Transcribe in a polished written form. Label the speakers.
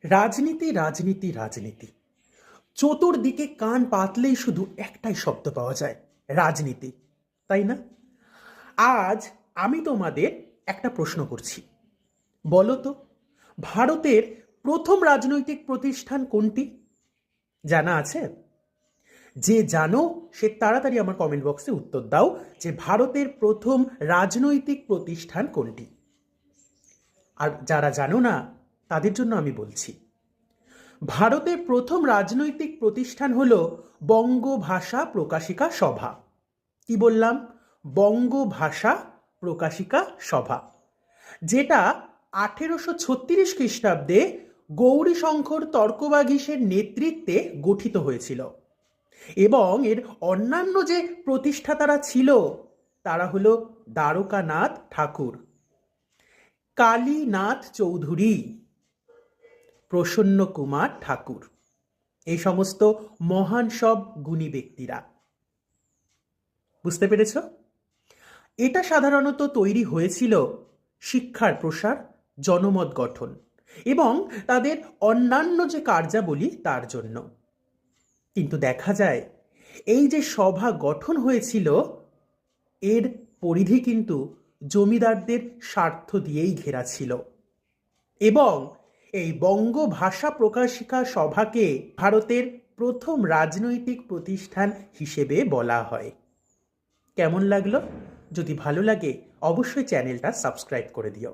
Speaker 1: রাজনীতি রাজনীতি রাজনীতি, চতুর্দিকে কান পাতলেই শুধু একটাই শব্দ পাওয়া যায়, রাজনীতি, তাই না? আজ আমি তোমাদের একটা প্রশ্ন করছি, বলো তো, ভারতের প্রথম রাজনৈতিক প্রতিষ্ঠান কোনটি? জানা আছে? যে জানো সে তাড়াতাড়ি আমার কমেন্ট বক্সে উত্তর দাও যে ভারতের প্রথম রাজনৈতিক প্রতিষ্ঠান কোনটি। আর যারা জানো না তাদের জন্য আমি বলছি, ভারতের প্রথম রাজনৈতিক প্রতিষ্ঠান হল বঙ্গভাষা প্রকাশিকা সভা। কি বললাম? বঙ্গভাষা প্রকাশিকা সভা, যেটা 1836 খ্রিস্টাব্দে গৌরীশঙ্কর তর্কবাগীশের নেতৃত্বে গঠিত হয়েছিল। এবং এর অন্যান্য যে প্রতিষ্ঠাতারা ছিল তারা হলো দ্বারকানাথ ঠাকুর, কালীনাথ চৌধুরী, প্রসন্ন কুমার ঠাকুর, এই সমস্ত মহান সব গুণী ব্যক্তিরা। বুঝতে পেরেছ? এটা সাধারণত তৈরি হয়েছিল শিক্ষার প্রসার, জনমত গঠন এবং তাদের অন্যান্য যে কার্যাবলী তার জন্য। কিন্তু দেখা যায় এই যে সভা গঠন হয়েছিল এর পরিধি কিন্তু জমিদারদের স্বার্থ দিয়েই ঘেরা ছিল। এবং এই বঙ্গভাষা প্রকাশিকা সভাকে ভারতের প্রথম রাজনৈতিক প্রতিষ্ঠান হিসেবে বলা হয়। কেমন লাগলো? যদি ভালো লাগে অবশ্যই চ্যানেলটা সাবস্ক্রাইব করে দিও।